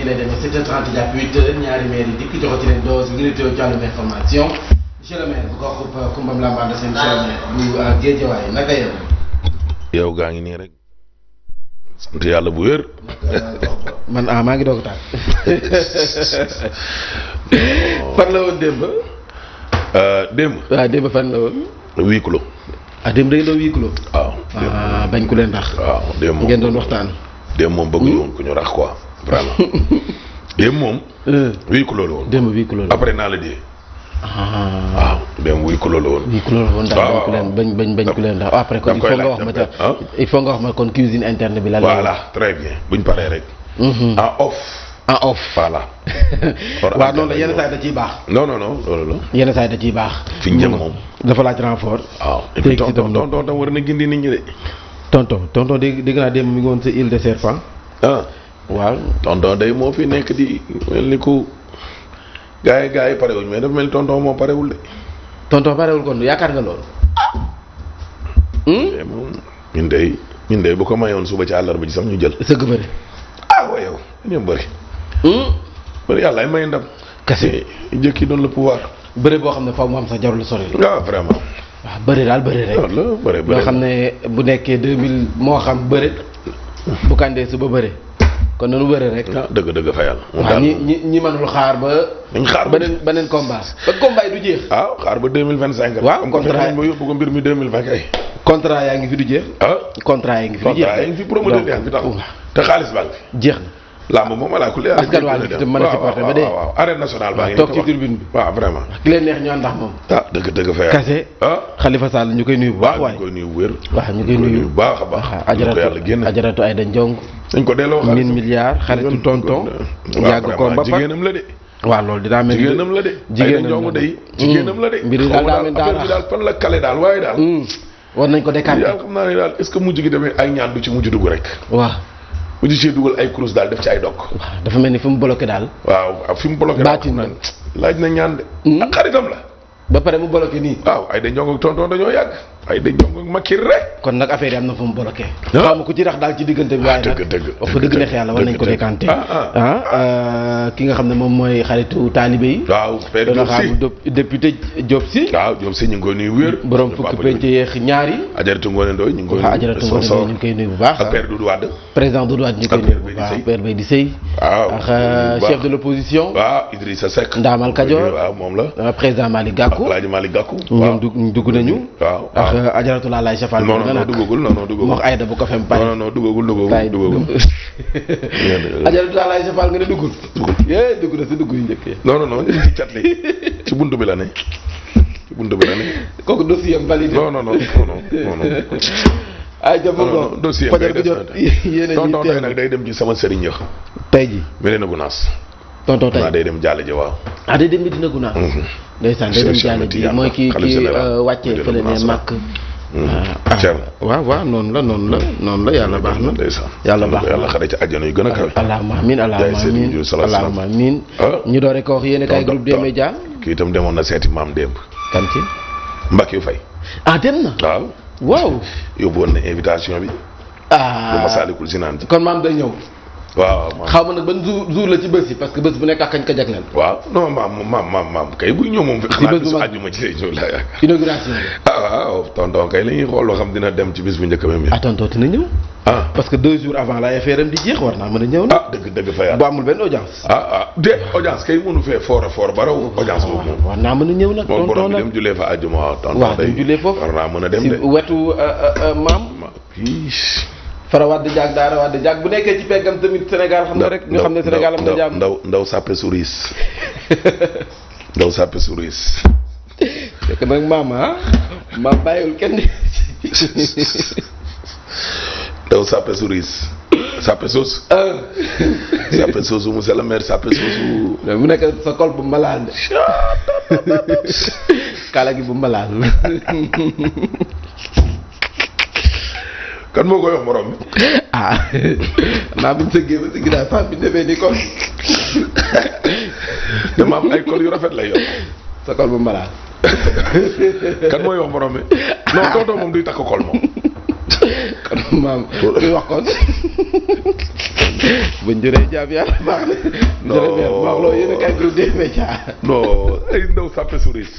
lay demee 7h30 jàpp 8h ñaari maire yi dikk joxati leen dose bi ngeen di jàllale information monsieur le maire bu ko xub Kumbam Lambada seen monsieur le maire bu Guédiawaye naka yow. yow gaa ngi nii rek sant yàlla bu wér. man maa ngi doog a taal. fan la woon démb. démb. waaw démb fan la woon. 8 kilos. démb da ngeen doon 8 kilos. waaw bañ ku leen rax. waaw démb moom ngeen doon waxtaan. démb moom bëgguñu woon ku ñu rax quoi vraiment. démb moom. 8 kilos la woon. démb 8 kilos la après naa la dee. waaw démb 8 kilos la woon. 8 kilos la woon daal bañ ku leen rax après kon il faut nga wax ma kon cuisine interne bi la. voilà très bien buñ paree rek. en off. voilà. waaw noonu la yenn saa yi da ciy baax. non loolu la. yenn saa yi da ciy baax. fi ñu jëm moom. dafa laaj renfort. waaw et puis tonton tam war na gindi nit ñi de. tonton dégg naa démb mi ngi woon sa île de serpent. waaw. tonton day moo fi nekk di mel ni ku gars yi parewuñ mais dafa mel ni tonton moo parewul de. tonton parewul kon yaakaar nga loolu. moom ñun de bu ko mayoon suba ci àllarba ji sax ñu jël. sëgg bëri. waaw yow dañoo bëri. bëri yàlla ay may ndam. kese jëkki doon le pouvoir. bëri boo xam ne faaw mu am sax jarul sori. waaw vraiment. waaw bëri daal bëri rek. loolu la bëri loo xam ne bu nekkee 2000 moo xam bëri. bu kandee suba bëri. kon nanu bëri rek. dëgg fa yàlla. waaw ñi mënul xaar ba. dañ xaar ba beneen combat. ba combat yi du jeex. waaw xaar ba 2025. waaw contrat ba yóbbu ko mbir mi 2020 kay. contrat yaa ngi fi du jeex. contrat yaa ngi fi du jeex. contrat yaa ngi fi promoteur yaa ngi fi taxaw. te xaalis baa ngi fi. jeex na. làmb moom ala kulli. askan waa ngi fi te mën a supporter ba dee. waaw arène nationale baa ngi toog ci tribune bi. waaw vraiment. ki leen neex ñu ànd ak moom. dëgg fa yàlla. kase. Khalifa Sall ñu koy nuyu bu baax waaye. ñu koy nuyu wér. waaw ñu koy nuyu bu baax a baax. ajaratu Ayda Njong. dañ ko delloo xaalis 1000 milliards xaritu tonton. yàgg ko ba jigéenam la de. waaw loolu dinaa mel ni jigéenam la de. jigéenam la de. mbir yi daal affaire bi daal fan la kale daal waaye daal. war nañ ko décanté. daal xam naa ne daal est-ce que mujj gi demee ay ñaan du ci mujj dugg rek. waaw. mujj ci dugal ay kurus daal def ci ay dog. waaw dafa mel ni fi mu bloqué daal. waaw fi mu bloqué daal baatin na laaj na ñaan de. ak xaritam la. ba pare mu bloqué nii. waaw ay da njong ak tonton dañoo yàgg. ay da njong ak makir rek. kon nag affaire yi am na fu mu bloqué. xaw ma ku ci rax daal ci diggante bi. waaye nag wax fa dëgg neex yàlla war nañ ko décanté. ki nga xam ne moom mooy xaritu taalibe yi. waaw père Diop si député Diop si. waaw Diop si ñu ngi koy nuyu wér. borom fukki penc yeex ñaari. Ajaratu Ngoné Ndoye ñu ngi koy nuyu. Ajaratu Ngoné Ndoye ñu ngi koy nuyu bu baax. ak père Doudou Wade. président Doudou Wade ñu koy nuyu bu baax père Bay di Sey. waaw ak chef de l'opposition. waaw Idrissa Seck. Ndaamal Kajoor waaw moom la. président Malick Gakou. Alaaji Malick Gakou. ñoom dugg nañu. waaw ak Ajaratu Lalaye Chafal. non duggagul moom Ayda bu ko fem pare. non duggagul. Ajaratu Lalaye Chafal nga ne duggul. dugg na si dugg yu njëkk yi. non ñu ngi ci cat li ci buntu bi la ne. kooku dossier am validé. non. ay jëm ko dossier fajar bu jot tonton tey nag day dem ci sama sëriñ ya. tey ji Medina Gounass. tonton tey day dem Jalle ji waaw. day dem Medina Gounass. ndeysaan day dem Jalle ji mooy kii wàccee fële ne màkk. waaw noonu la yàlla baax na. yàlla baax na yàlla xare ci àjjana yu gën a kawe. allahumma amiin ñu doore ko wax yéen kay groupe des médias. kii itam demoon na seeti maam démb. kan ci Mbacke Faye. dem na. waaw. yóbbu woon na invitation bi. bu Masaalikul Jinaan kon maam day ñëw. waaw xaw ma nag ban jour la ci bés yi parce que bés bu nekk ak kañ ko jagleel. waaw non maam kay buy ñëw moom. ci bés bu mag xanaa àjjuma ci lay ñëw laa yaakaar. inauguration bi. waaw tonton kay la ñuy xool loo xam dina dem ci bés bu njëkk même. tonton dina ñëw. parce que 2 jours avant la affaire am di jeex war naa mën a ñëw na. dëgg fa yàlla. bu amul benn audience. de audience kay mënu fee fort ba raw audience boobu moom. war naa mën a ñëw nag. tonton borom bi dem jullee fa àjjuma waaw. tonton day dem jullee foofu war naa mën a dem de. si wetu maam. Fara Wade Diak Daara Wade Diak bu nekkee ci peggam tamit Sénégal xam nga rek ñu xam ne Sénégal am na jàmm. ndaw sàppe souris. ndaw sàppe souris. fekk nag maam bàyyiwul kenn. ndaw sàppe souris. sàppe soos. sàppe soosu monsieur le maire sàppe soosu. mu nekk sa kol bu mbalaal de. kala gi bu mbalaal. kan moo koy wax morom bi. naa bi ñu sëggee ba sëgg daal femme bi defee ni kon. dama am ay kol yu rafet lay yor. sa kol bu mbalaal. kan mooy wax morom bi non tonton moom duy takk kol moom. kon maam kuy wax kon buñ jëree jaam yàlla baax na. jërëjëf wax loolu yéen a kay groupe des médias. non ay ndaw sàppe souris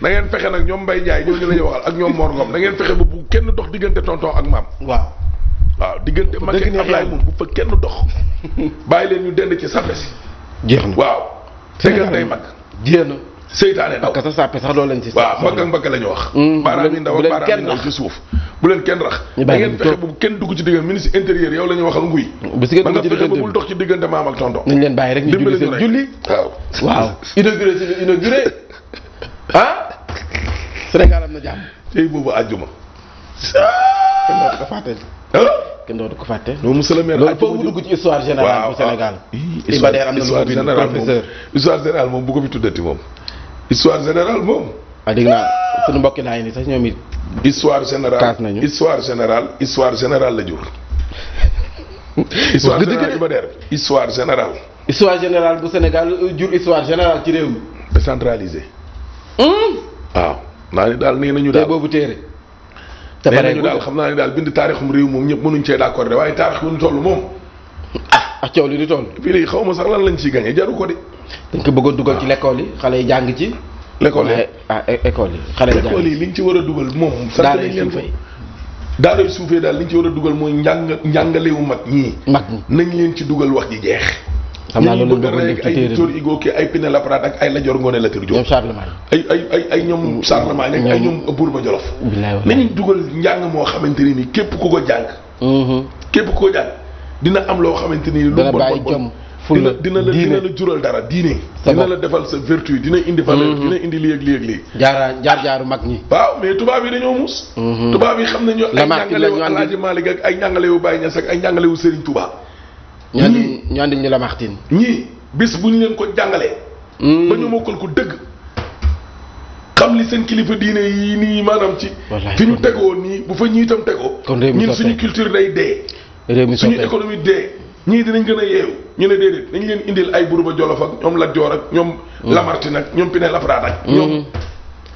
na ngeen fexe nag ñoom Mbaye Ndiaye ñooñu la ñuy waxal ak ñoom Mor Ngom da ngeen fexe ba bu kenn dox diggante tonton ak maam. waaw diggante mag ak Ablaye moom bu fa kenn dox. bàyyi leen ñu dend ci sàppe si. jeex na waaw. tegal day mag. jeex na. seytaane daw parce que sa sàppe sax loolu lañ ci. waaw mbagg ak mbagg la ñu wax. baaraam yi ndaw ak baaraam yi ndaw ci suuf. bu leen kenn rax. da ngeen fexe bu kenn dugg ci diggante ministre intérieur yow la ñuy waxal nguy. bu si ngeen dugg ci diggante ba bul dox ci diggante maam ak tonton. nañ leen bàyyi rek ñu julli seen julli. waaw. inauguré suñu inauguré ah. Sénégal am na jàmm. tey boobu àjjuma. kenn dootu ko fàtte. kenn dootu ko fàtte. non monsieur le maire loolu foofu dugg ci histoire générale bu Sénégal. Iba Der am na lu ko bind professeur. histoire générale moom bu ko fi tuddati moom. histoire générale moom. dégg naa suñu mbokki laay ni sax ñoom it. histoire générale kaas nañu histoire générale la jur. histoire générale Iba Der histoire générale. histoire générale bu Sénégal jur histoire générale ci réew mi. décentralisé. waaw naa ni daal nee nañu daal tey boobu téere. te nee nañu daal xam naa ni daal bind taarixum réew moom ñëpp mënuñ cee d'accord de waaye taarix bu ñu toll moom. ak coow li di toll. fii léegi xaw ma sax lan lañ ciy gagné jaru ko de. dañ ko bëggoon dugal ci l'école yi xale yi jàng ci. l'école yi école yi xale yi jàng école yi liñ ci war a dugal moom. sant nañ leen fay daara yu suufee daal liñ ci war a dugal mooy njàngalewu mag ñii. mag ñi nañ leen ci dugal wax ji jeex. xam naa loolu la ñu bëgg ay Victor Hugo ki ay Pinet Laprade ak ay Lat Dior Ngoné Latyr Diop. ñoom Charlemagne. ay ñoom Charlemagne ak ay ñoom Bourba Jolof. nañu dugal njàng moo xamante ne ni képp ku ko jàng. képp ku ko jàng dina am loo xamante ni. lu bon bon dina la jural dara diine. dina la defal sa vertu dina indi valeur dina indi lii. jaaru mag ñi. waaw mais tubaab yi dañoo muus. tubaab yi xam nañu ay njàngalewu Alaaji Maalik ak ay njàngalewu Baye Niass ak ay njàngalewu Serigne Touba. ñu andi ñu Lamartine. ñii bis bu ñu leen ko jàngalee. ba ñu mokkal ko dëgg. xam li seen kilifa diine yi nii maanaam ci. fi ñu tegoo nii bu fa ñii itam tegoo. kon réew mi ñun suñu culture day dee. réew mi suñu économie dee. ñii dinañ gën a yeewu ñu ne déedéet dañ leen indil ay Bourba Jolof ak ñoom Lat Dior ak ñoom. Lamartine ak ñoom Pinet Laprade ak. ñoom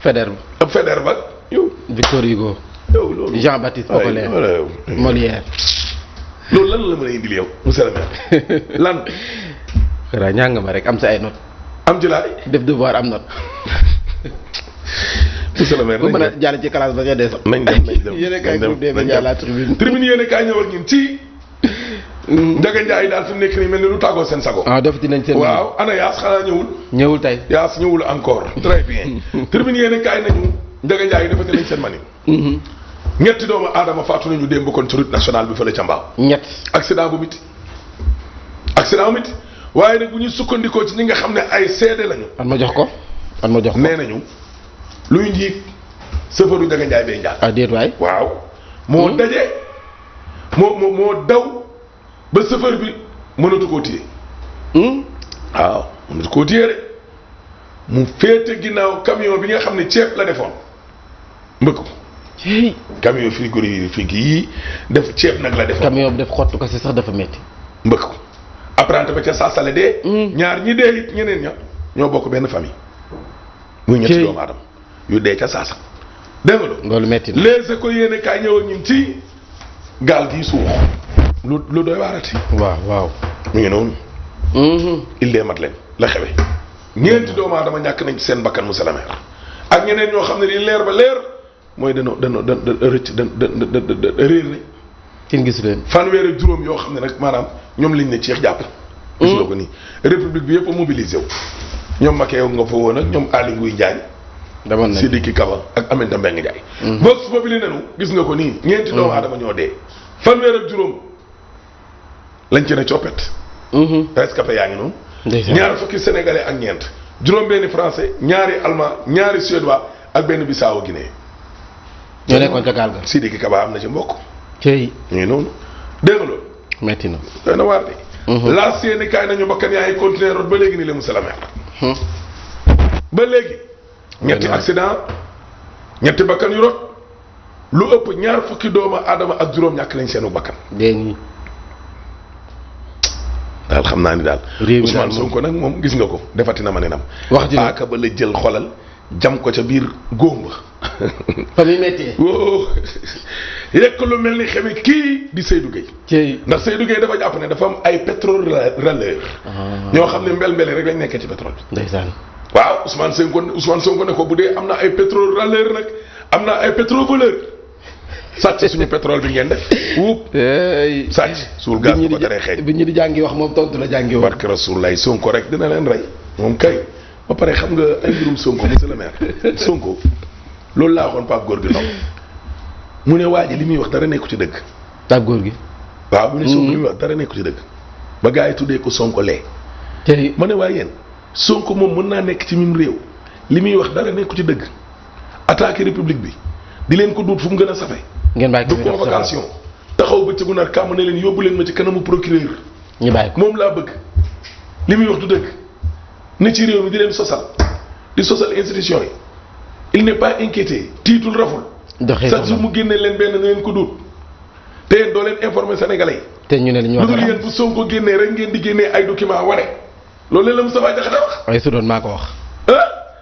Faidherbe. ak Faidherbe ak yow. Victor Hugo. yow loolu Jean-Baptiste Baudelaire. Molière. loolu lan la mën a indil yow monsieur le maire lan. xanaa ñàng ma rek am sa ay notes. am ci laay. def devoir am note. monsieur le maire bu mën a jàll ci classe ba ca des. nañ dem yéen a kaay groupe des médias la tribune. tribune yéen a kaay ñëw ak ñun ci. Ndiaga Ndiaye daal fi mu nekk nii mel ni lu tàggoo seen sago. def dinañ seen. waaw ana Yaas xanaa ñëwul. ñëwul tey. Yaas ñëwul encore. très bien tribune yéen a kaay nañu Ndiaga Ndiaye defati nañ seen mani. ñetti doomu aadama faatu nañu démb kon ci route nationale bi fële ca Mbaaw. ñett accident bu miti. accident bu miti waaye nag bu ñu sukkandikoo ci ñi nga xam ne ay seede lañu. an ma jox ko. nee nañu luy njiig sëfaru Ndiaga Ndiaye bay njaag. déet waay. waaw moo daje moo daw ba sëfar bi mënatu koo téye. waaw mënatu koo téye de mu féete ginnaaw camion bi nga xam ne ceeb la defoon mbëkk ko. camion frigorifique yii def ceeb nag la defoon. camion bi def xottu ko si sax dafa métti. mbëkk ko apprenti ba ca saasale dee. ñaar ñi dee it ñeneen ña ñoo bokk benn famille. muy ñetti doomu aadama yu dee ca saasa. dégg nga loolu métti na les écoles yéen kaay ñëwoon ñun ci gaal gi suux lu doy waarati. waaw. mu ngi noonu. il dee mat leen la xewe ñeenti doomu aadama ñàkk nañ ci seen bakkan monsieur le maire ak ñeneen ñoo xam ne li leer ba leer mooy danoo rëcc réer nañ. kenn gisu leen. fanweer ak juróom yoo xam ne nag maanaam ñoom lañ ne ceex jàpp. gisuloo ko nii république bi yëpp a mobilisé wu. ñoom Makeew nga fa woon ak ñoom Aly Ngouille Ndiaye. demoon nañ Sidiki Kaba ak Aminata Mbengue Ndiaye. Vox Populi nenu gis nga ko nii. ñeenti doomu aadama ñoo dee. fanweer ak juróom lañ ci ne coppet. rescapé yaa ngi noonu. ñaar fukki sénégalais ak ñeent. juróom-benni français ñaari allemand ñaari suédois ak benn Bissau Guinée. ñoo nekkoon ca gaal ga. Sidiki Kaba am na ci mbokk. tey ñu ngi noonu dégg nga loolu. metti na. doy na waar de. laas yéen kaay nañu bakkan yaa ngi continuer root ba léegi nii la monsieur le maire. ba léegi. ñetti accident ñetti bakkan yu rot lu ëpp ñaar fukki doomu aadama ak juróom ñàkk nañ seenu bakkan. dégg nga. daal xam naa ni daal. réew mi daal Ousmane Sonko nag moom gis nga ko defati na ma nenam. wax ji paaka ba la jël xolal jam ko ca biir góom ba fa muy méttee. woo yekk lu mel ni xeme kii di Seydou Gueye. Thiey. ndax Seydou Gueye dafa jàpp ne dafa am ay pétrole râleur. ñoo xam ne mbel-mbeli rek lañ nekkee ci pétrole bi. ndeysaan. waaw Ousmane Sonko ne ko bu dee am na ay pétrole râleur nag am na ay pétrole voleur sàcc suñu pétrole bi ngeen def wuub sàcc suul gaz bu ko teree xeeñ bi ñu di jàngi wax moom tontu la jàngi woon. barke Rasulullah Sonko rek dina leen rey moom kay ba pare xam nga ay mbirum Sonko monsieur le maire Sonko loolu laa waxoon Pape Gorgui Ndong mu ne waa ji li muy wax dara nekku ci dëgg. Pape Gorgui. waaw mu ne Sonko li muy wax dara nekku ci dëgg ba gars yi tuddee ko Sonko lee. tey ma ne waa yéen Sonko moom mën naa nekk ci mim réew li muy wax dara nekku ci dëgg attaqué république bi di leen ko duut fu mu gën a safe ngeen bàyyi ko du convocation taxaw bëccëgu nar kàmm ne leen yóbbu leen ma ci kanamu procureur ñu bàyyi ko moom laa bëgg li muy wax du dëgg ne ci réew mi di leen sosal di sosal institution yi il n'est pas inquiété tiitul raful chaque jour mu génne leen benn ne leen ko duut te yéen doo leen informer sénégalais yi te ñu ne li ñu wax lu dul yéen bu Sonko génnee rek ngeen di génnee ay document wane loolu la Moustapha Diakhaté wax waaye su doon maa ko wax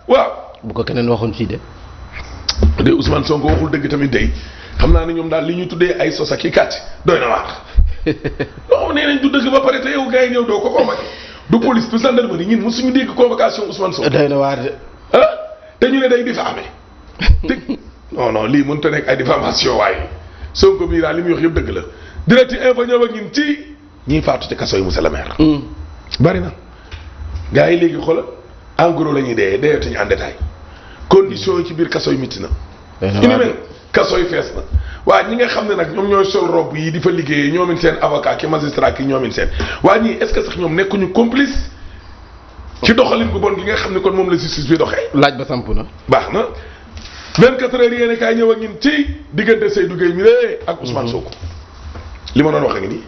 waaw bu ko keneen waxoon fii de Ousmane Sonko waxul dëgg tamit day xam naa ne ñoom daal li ñu tuddee ay sos ak i kàcc doy na waar non nee nañ du dëgg ba pare te yow gars yi ñëw doo ko convoqué du police du gendarmerie ñun mosuñu dégg convocation Ousmane Sonko doy na waar de te ñu ne day diffamé te non lii mënut a nekk ay diffamation waaye Sonko bii daal li muy wax yëpp dëgg la direct info ñëw ak ñun ci ñiy faatu ci kaso yi monsieur le maire bari na gars yi léegi xoolal en gros la ñuy deetuñu en détail conditions yi ci biir kaso yi métti na ñu ni mel kaso yi fees na waa ñi nga xam ne nag ñoom ñooy sol robe yi di fa liggéeyee ñoomin seen avocat ki magistrat ki ñoomin seen waa ñii est-ce que sax ñoom nekkuñu complice ci doxalin bu bon gi nga xam ne kon moom la justice bi doxee laaj ba samp na baax na 24 heures yéene kaay ñëw ak ñun ci diggante Seydou Gueye mi lée ak Ousmane Sonko li ma doon wax a ngi nii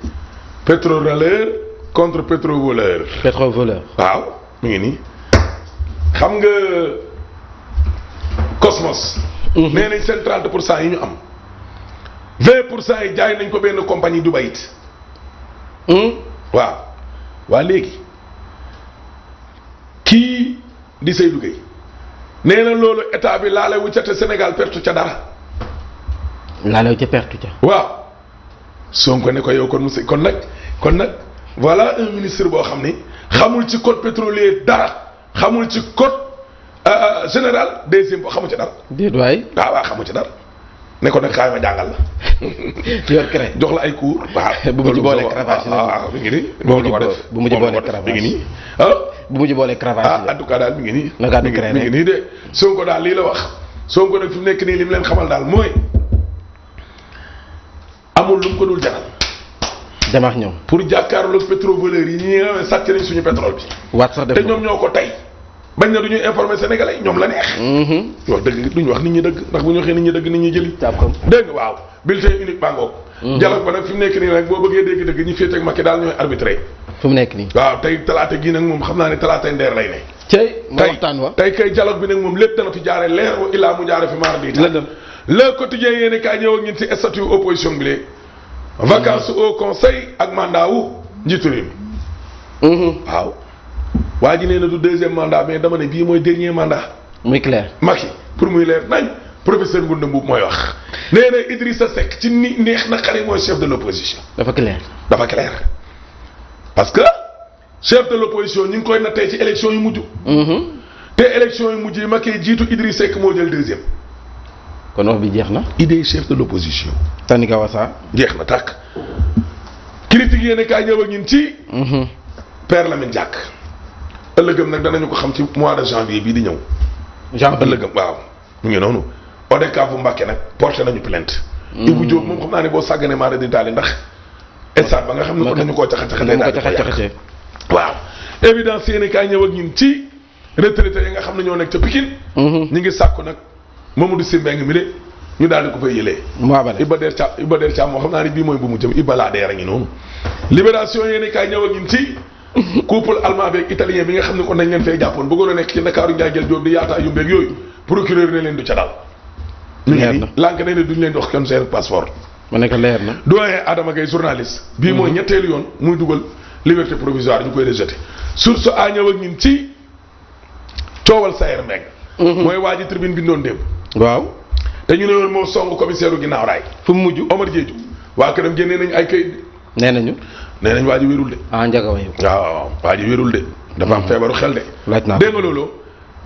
pétrole râleur contre pétrole voleur pétrole voleur waaw mu ngi nii xam nga Cosmos nee nañ seen 30% yi ñu am 20% yi jaay nañ ko benn compagnie Dubaï it waaw waa léegi kii di Seydou Gueye nee na loolu état bi laale wu ca te Sénégal pertu ca dara laale wu ca pertu ca waaw Sonko ne ko yow kon monsieur kon nag voilà un ministre boo xam ni xamul ci code pétrolier dara xamul ci code général des impôts xamu ci dara. déet waay. waaw xamu ci dara ne ko nag xaay ma jàngal la. yor cré jox la ay cours. waaw bu mu ci boolee cravache waaw mi ngi nii. bu mu ci boolee cravache mi ngi nii. bu mu ci boolee cravache en tout cas daal mi ngi nii. na gàddu cré mi ngi nii de Sonko daal lii la wax Sonko nag fi mu nekk nii li mu leen xamal daal mooy amul lu mu ko dul jaral. demax ñoom. pour jàkkaarloog pétrovoleurs yi ñi nga xam ne sàcc nañ suñu pétrole bi. waat sax def te ñoom ñoo ko tey bañ na du ñuy informer sénégalais ñoom la neex. wax dëgg duñu wax nit ñi dëgg ndax bu ñu waxee nit ñi dëgg nit ñi jëli. dégg nga waaw bulletin unique baa ngoog. dialogue ba nag fi mu nekk nii nag boo bëggee dégg dëgg ñi féete ak Macky daal ñooy arbitré. fi mu nekk nii. waaw tey talaata gii nag moom xam naa ne talaata ndeer lay ne. cey ma waxtaan wa tey kay dialogue bi nag moom lépp dana fi jaare leer wa illaa mu jaare fi maar di le quotidien yéene kaay ñëw ak ñun ci statut opposition bi léegi vacances au conseil ak mandat wu njiitu réew mi. waaw waa ji nee na du deuxième mandat mais dama ne bii mooy dernier mandat. muy clair. Macky pour muy leer nañ professeur Ngounda Mboup mooy wax. nee na Idrissa Seck ci ni neex na xari mooy chef de l' opposition. dafa clair. dafa clair parce que chef de l' opposition ñu ngi koy nattee ci élection yu mujj. te élection yu mujj yi Macky jiitu Idrissa Seck moo jël deuxième. kon wax bi jeex na. idée chef de l' opposition. Tandika Wassa. jeex na tàkk. critique yéen kaay ñëw ak ñun ci. Père Lamine Diack. ëllëgëm nag danañu ko xam ci mois de janvier bii di ñëw. janvier ëllëgëm waaw mu ngi noonu. ODCAV bu Mbàkke nag porté nañu plainte. Ibou Diop moom xam naa ne boo sàgganee maa di daali ndax. instant ba nga xam ne ko dañu koo caxa-caxatee daal di ko yàq waaw évidence yéen kaay ñëw ak ñun ci retraité yi nga xam ne ñoo nekk ca Pikine. ñu ngi sàkku nag Mamadou Sy Mbengue mi de ñu daal di ko fay yëlee. Iba Der Thiam moo xam naa ne bii mooy bu mu jëm Iba laa deer a ngi noonu. libération yéen kaay ñëw ak ñun ci couple allemand beeg italien bi nga xam ne kon nañ leen fay jàppoon bëggoon a nekk ci Ndakaaru Njaay jël Jóob di yaataa yu mbeeg yooyu procureur ne leen du ca dal. leer na lànk ne ne duñ leen dox kenn seen passeport. ma nekk leer na. doyen Adama Gaye journaliste. bii mooy ñetteelu yoon muy dugal liberté provisoire ñu koy rejeté. source a ñëw ak ñun ci coowal Sayer Mbengue. mooy waa ji tribune bi doon démb. waaw. te ñu ne woon moo song commissaire u ginnaaw raay. fu mu mujj. Omar Diédhiou. waa këram génnee nañ ay kayit. nee nañu. nee nañ waa ji wérul de. ah Ndiaga Waye. waaw waa ji wérul de. dafa am feebaru xel de. laaj naa dégg nga loolu.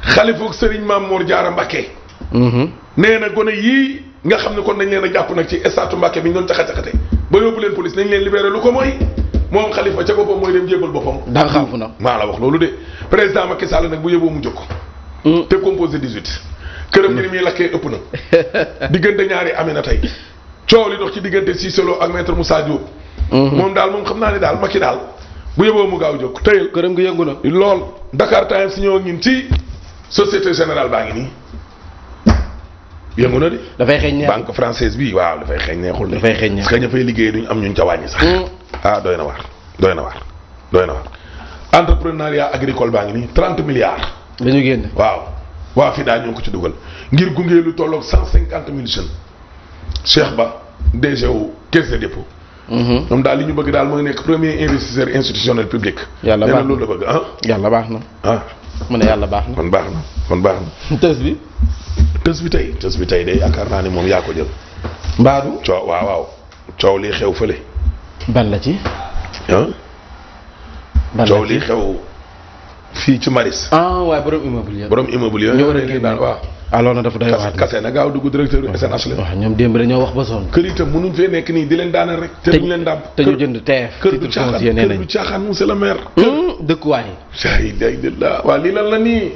xalifu Serigne Mame Mor Diarra Mbacké. nee na gone yii nga xam ne kon nañ leen a jàpp nag ci estatu Mbacké bi ñu doon caxa-caxate ba yóbbu leen police nañ leen libéré lu ko mooy moom xalifa ca boppam mooy dem jébal boppam. daa xaafu na. maa la wax loolu de président Macky Sall nag bu yóbboo mu jóg. te composé 18. këram ni muy lakkee ëpp na. diggante ñaari Amina tey coow li dox ci diggante Cissé Lo ak maître Moussa Diop. moom daal moom xam naa ne daal Macky daal bu yóbboo mu gaaw jóg tëyal. këram gi yëngu na. lool Dakar Times si ñëw ak ñun ci société générale baa ngi nii yëngu na de. dafay xeeñ neexul banque française bi waaw dafay xeeñ neexul de. dafay xeeñ neexul parce que ña fay liggéey duñ am ñun ca wàññi sax. ah doy na waar doy na waar doy na waar. entrepreneuriat agricole baa ngi nii 30 milliards. dañu génn. waaw waa fii daal ñoo ko ci dugal ngir gunge lu tolloog 150 000 jeunes. Cheikh Ba DG wu Caisse de dépôt. ñoom daal li ñu bëgg daal mooy nekk premier investisseur institutionnel public. yàlla baax na loolu la bëgg ah. yàlla baax na. ah mu ne yàlla baax na. kon baax na kon baax na. tës bi. tës bi tey de yaakaar naa ne moom yaa ko jël. Mbaadu. coow waaw coow lii xew fële. ban la ci. ah. ban la coow ci lii xew fii ci Maris. ah waaye borom immeuble ya. borom immeuble yooyu. ñoo war a génn daal waaw. alors na dafa doy waar. kase na gaaw dugg directeur SNHLM. waaw ñoom démb dañoo wax ba sonn. kër itam mënuñ fee nekk nii di leen daaneel rek. te duñ leen dàmp te ñu jënd TF. kër du caaxaan kër du caaxaan monsieur le maire. dëkkuwaay. waaw lii lan la nii.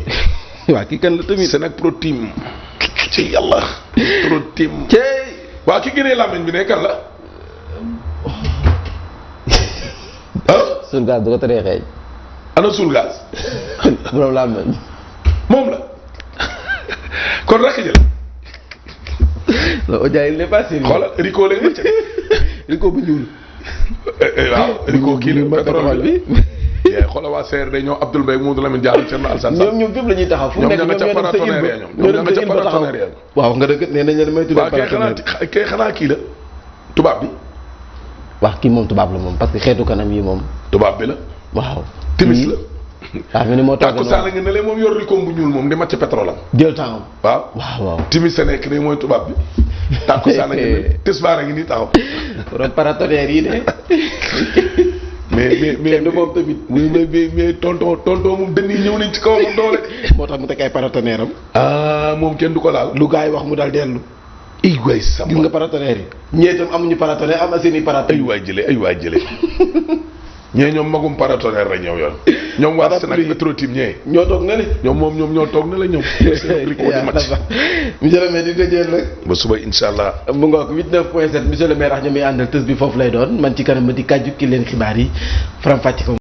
waa kii kan la tamit. Sénac Protim. ci yàlla. Protim. cey. waa ki gënee làmmiñ bi ne kan la. ah. suul gaz du ko teree xeeñ. ana suul gaz. borom làmmiñ. moom la. kon rakk jël. loolu Oja il n'est pas sérieux. xoolal Rico léegi nga ca. Rico bu ñuul. waaw Rico kii la pétrole bi. bi. xoolal waa CRD ñoom Abdoul Mbaye Mamadou Lamine Diallo Thierno Alassane Sall. ñoom fépp la ñuy taxaw. fu mu nekk ñoom ña nga ca paratonnerre ya ñoom ña nga ca paratonnerre ya. waaw nga dëgg nee nañ leen may tuddee waaw paratonnerre. kay xanaa kii la tubaab bi. wax kii moom tubaab la moom parce que xeetu kanam yi moom. tubaab bi la. waaw. timis la. waaw mu ne moo tax tàkku saa nga ne leen moom yor rikoom bu ñuul moom di màcc pétrole am. jël temps waaw waaw waaw. timis sa nekk nii mooy tubaab bi. tàkku saa nga ne tisbaar a ngi nii taxaw. borom paratonnerre yi de. mais moom tamit. mais tonton moom dënn yi ñëw nañ ci kawam doole. moo tax mu teg ay paratonnerre am. ah moom kenn du ko laal. lu gars yi wax mu daal dellu. ay waay sama gis nga paratonnerre yi. ñee itam amuñu paratonnerre am na seen i paratonnerre. ay waay jële ñee ñoom magum paratonnerre rek ñëw yoon. ñoom waa Sénac Petro-Tim ñee. ñoo toog na le. ñoom ñoo toog na la ñoom. monsieur le maire di tëjee nag. ba suba incha allah. mu ngoog 89.7 monsieur le maire ak ñoom àndal tës bi foofu lay doon man ci kanam ma di kàjju ki leen xibaar yi faram fàcc ko.